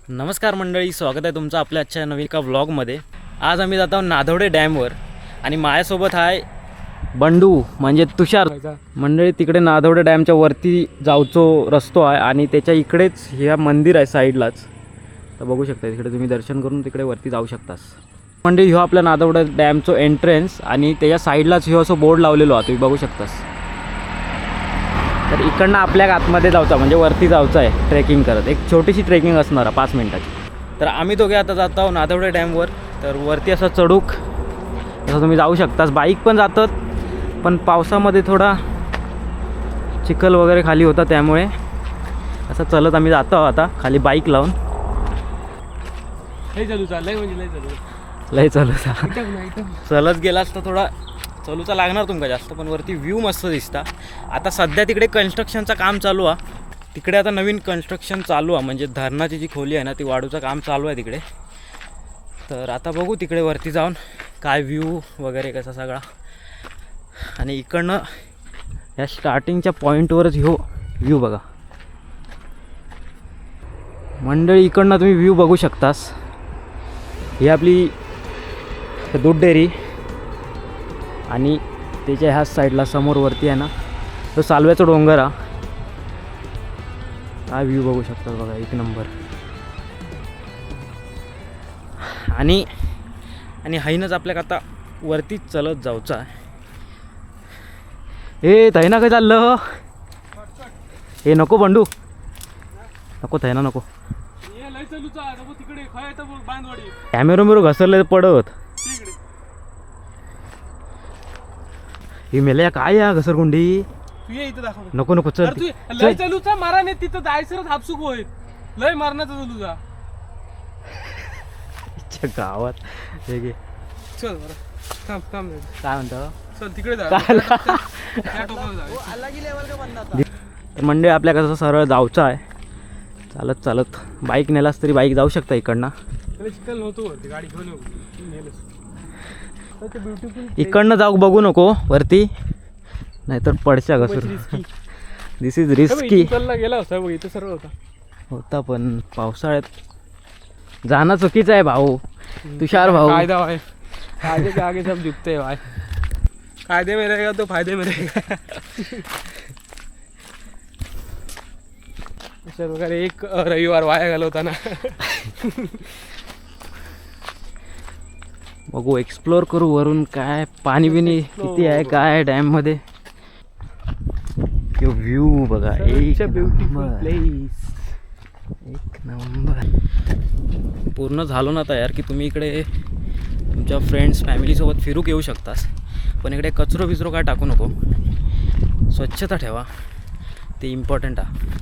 नमस्कार मंडळी, स्वागत आहे तुमचं आपल्या आजच्या नवीन एका व्लॉगमध्ये. आज आम्ही जातो नाधवडे डॅमवर आणि माझ्यासोबत आहे बंडू म्हणजे तुषार. मंडळी तिकडे नाधवडे डॅमच्या वरती जाऊचो रस्तो आहे आणि त्याच्या इकडेच हे मंदिर आहे साईडलाच. तर बघू शकता तिकडे तुम्ही दर्शन करून तिकडे वरती जाऊ शकतास. मंडळी ह्यो आपल्या नाधवडे डॅमचं एंट्रन्स आणि त्याच्या साईडलाच ह्यो असं बोर्ड लावलेलो आहे, तुम्ही बघू शकतास. तर इकडनं आपल्या आतमध्ये जाऊचा म्हणजे वरती जाऊचं आहे ट्रेकिंग करत. एक छोटीशी ट्रेकिंग असणार आहे 5 मिनिटाची. तर आम्ही दोघे आता जात आहोत नाधवडे डॅमवर. तर वरती असं चढूक असं तुम्ही जाऊ शकतास. बाईक पण जातात, पण पावसामध्ये थोडा चिखल वगैरे खाली होता त्यामुळे असं चलत आम्ही जातो आहोत आता खाली बाईक लावून. लय चालू चलत गेलास तर थोडा चलूचा लागणार तुमका जास्त, पण वरती व्ह्यू मस्त दिसता. आता सध्या तिकडे कन्स्ट्रक्शनचं काम चालू आहे. तिकडे आता नवीन कन्स्ट्रक्शन चालू आहे, म्हणजे धरणाची जी खोली आहे ना ती वाढूचं काम चालू आहे तिकडे. तर आता बघू तिकडे वरती जाऊन काय व्ह्यू वगैरे कसा सगळा. आणि इकडनं या स्टार्टिंगच्या पॉईंटवरच ह्यो व्ह्यू बघा मंडळी. इकडनं तुम्ही व्ह्यू बघू शकतास. ही आपली दूध डेअरी आणि त्याच्या ह्याच साईडला समोर वरती आहे ना तो सालव्याचा डोंगर हा. हा व्ह्यू बघू शकतात बघा, एक नंबर. आणि आणि हाईनच आपल्याला आता वरतीच चलत जाऊचं आहे. हे थैना काय चाललं? हे नको बंडू, नको थैना नको. कॅमेरा मेरो घसरले पडत. ही मेल्या काय या घसरगुंडी. नको नको चल लय चालूचा मारा नाही तिथं जायचं हापसुक होईल. लय मारण्याचा चालूचा गावात हे घे. चल बरं थांब थांब काय म्हणतो चल तिकडे जा. तर मंडळी आपल्या कसं सरळ जाऊचं आहे चालत चालत. बाईक नेलास तरी बाईक जाऊ शकता इकडनं. चिकल नव्हतो वरती गाडी घेऊन इकडनं जाऊ बघू नको वरती, नाहीतर पडच्या घसर. दिस इज रिस्की. गेला होता बघ, इथं सरळ होता पण पावसाळ्यात जाणं चुकीचं आहे भाऊ. तुषार भाऊ कायदा भाई, कायदे के आगे सब झुकते हैं भाई. कायदे में रहेगा तो फायदे में रहेगा. तुषार वगैरे एक रविवार वाया घालवताना. बघू एक्सप्लोर करू वरून काय पाणी बिनी किती आहे काय डॅम मध्ये. व्ह्यू बघा एक प्लेस. एक नंबर. पूर्ण झालो ना तयार की तुम्ही इकडे तुमच्या फ्रेंड्स फॅमिलीसोबत फिरूक येऊ शकतास. पण इकडे कचरो बिचरो काय टाकू नको, स्वच्छता ठेवा, ते इम्पॉर्टंट आहे.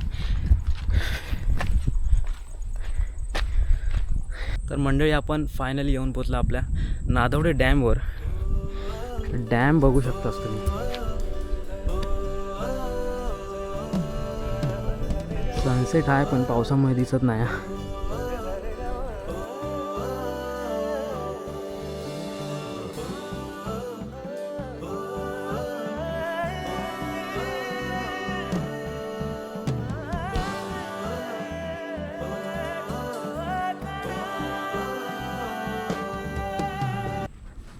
तर मंडळी आपण फायनली येऊन पोचलो आपल्या नाधवडे डॅमवर. डॅम बघू शकतास तुम्ही. सनसेट आहे पण पावसामुळे दिसत नाही.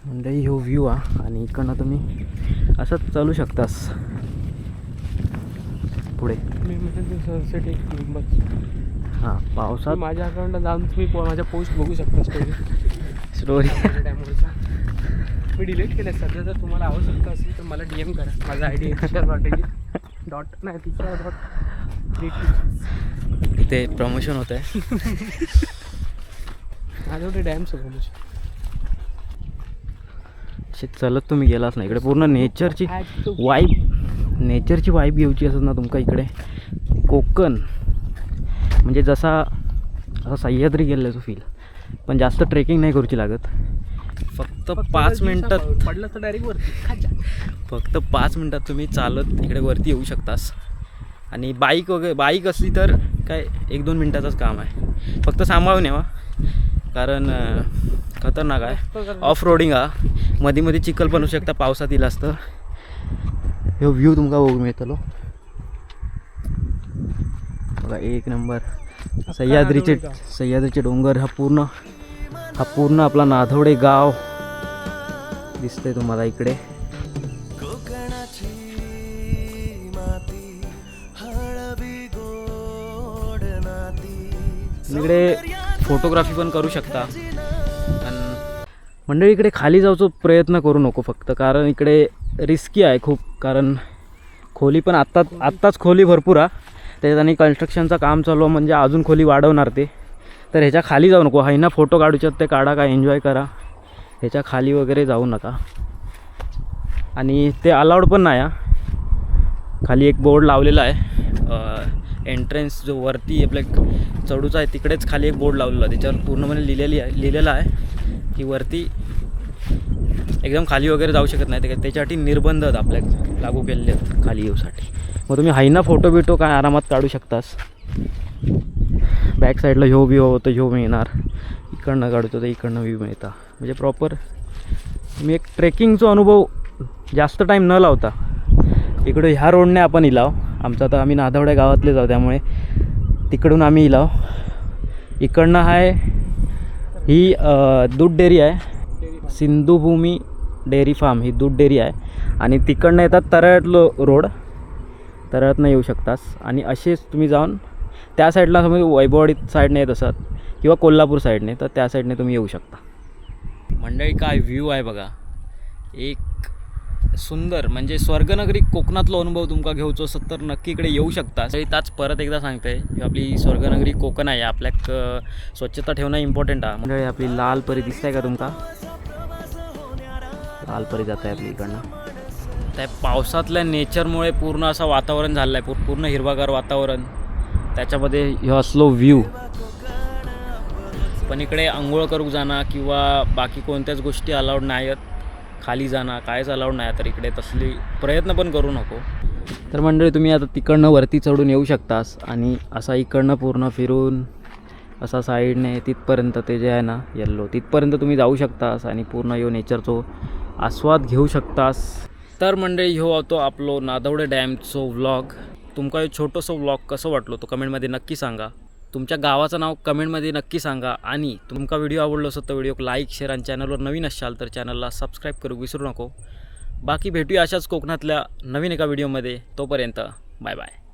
मंडळी ह्यो व्ह्यू आहे आणि इकडनं तुम्ही असंच चालू शकतास पुढे. सनसेट एक नंबर. हां पावसात माझ्या अकाउंटला जाऊन तुम्ही माझ्या पोस्ट बघू शकता स्टोरी. मी डिलीट केलं. सध्या जर तुम्हाला आवश्यकता असेल तर मला DM करा. माझा ID इथे प्रमोशन होत आहे. नाधवडे डॅमचं प्रमोशन. चलत तुम्ही गेलाच नाही इकडे पूर्ण नेचरची वाईब घ्यायची असत ना तुमका इकडे. कोकण म्हणजे जसा सह्याद्री गेल्याचं फील. पण जास्त ट्रेकिंग नाही करूची लागत. फक्त 5 मिनटात पडलं तर डायरेक्ट वरती. फक्त 5 मिनटात तुम्ही चालत इकडे वरती येऊ शकतास. आणि बाईक असली तर काय 1-2 मिनटाचंच काम आहे. फक्त सांभाळून यावा कारण खतरनाक आहे. ऑफ रोडिंग हा. मध्ये मध्ये चिखल पण होऊ शकता पावसात येईल असतं. हे व्ह्यू तुमका बघू मिळतलो बघा, एक नंबर. सह्याद्रीचे डोंगर हा पूर्ण आपला नाधवडे गाव दिसतंय तुम्हाला इकडे. इकडे फोटोग्राफी पण करू शकता. आणि मंडळी इकडे खाली जायचा प्रयत्न करू नको फक्त, कारण इकडे रिस्की आहे खूप. कारण खोली पण आत्ताच खोली भरपूर आहे, त्याच्यात आणि कन्स्ट्रक्शनचं काम चालू आहे, म्हणजे अजून खोली वाढवणार ते. तर ह्याच्या खाली जाऊ नको. हाय ना फोटो काढूच्यात ते काढा, काय एन्जॉय करा. ह्याच्या खाली वगैरे जाऊ नका. आणि ते अलाउड पण नाही. खाली एक बोर्ड लावलेला आहे. एंट्रन्स जो वरती आपल्या चढूचा आहे तिकडेच खाली एक बोर्ड लावलेला आहे. त्याच्यावर पूर्णपणे लिहिलेलं आहे की वरती एकदम खाली वगैरे जाऊ शकत नाही. त्याच्यासाठी निर्बंध आपल्या लागू केलेले आहेत खाली येऊसाठी. मग तुम्ही हायना फोटो काय आरामात काढू शकतास. बॅक साईडला व्ह्यू होतं, व्ह्यू मिळणार. इकडनं काढतो तर इकडनं व्ह्यू मिळता. म्हणजे प्रॉपर मी एक ट्रेकिंगचा अनुभव जास्त टाईम न लावता इकडं ह्या रोडने आपण इलाव. आमचा तर आम्ही नाधवड्या गावातले जाऊ, त्यामुळे तिकडून आम्ही इलाव. इकडनं आहे ही दूध डेअरी आहे, सिंधुभूमी डेअरी फार्म. ही दूध डेअरी आहे. आणि तिकडनं येतात तरळतलं रोड, तरळतनं येऊ शकतास. आणि असेच तुम्ही जाऊन त्या साईडला तुम्ही वैभववाडी साईडने येत असत किंवा कोल्हापूर साईडने, तर त्या साईडने तुम्ही येऊ शकता. मंडळी काय व्ह्यू आहे बघा. एक सुंदर म्हणजे स्वर्गनगरी कोकणातला अनुभव तुमका घेऊचो असत तर नक्की इकडे येऊ शकता. त्याच परत एकदा सांगते की आपली स्वर्गनगरी कोकण आहे. आपल्याक स्वच्छता ठेवणं इम्पॉर्टंट आहे. मंडळी आपली लाल परी दिसत आहे का तुमका? लाल परी जात आहे आपली इकडनं. त्या पावसातल्या नेचरमुळे पूर्ण असं वातावरण झालं आहे, पूर्ण हिरवागार वातावरण, त्याच्यामध्ये हे असलो व्ह्यू. पण इकडे आंघोळ करू जाणं किंवा बाकी कोणत्याच गोष्टी अलाउड नाही आहेत. खाली जाणं कायच अलाउड नाही. तर इकडे तसली प्रयत्न पण करू नको. तर मंडळी तुम्ही आता तिकडनं वरती चढून येऊ शकतास. आणि असा इकडनं पूर्ण फिरून असा साईडने तिथपर्यंत ते जे आहे ना येल्लो, तिथपर्यंत तुम्ही जाऊ शकतास आणि पूर्ण यो नेचरचो आस्वाद घेऊ शकतास. तर मंडळी ह्यो होतो आपलो नादवडे डॅमचो व्लॉग. तुमका हे छोटंसं व्लॉग कसं वाटलो तो कमेंटमध्ये नक्की सांगा. तुमच्या गावाचं नाव कमेंटमध्ये नक्की सांगा. आणि तुमका व्हिडिओ आवडलो असेल तर व्हिडिओ लाईक, शेअर आणि चॅनलवर नवीन असाल तर चॅनलला सबस्क्राईब करू विसरू नको. बाकी भेटूया अशाच कोकणातल्या नवीन एका व्हिडिओमध्ये. तोपर्यंत बाय बाय.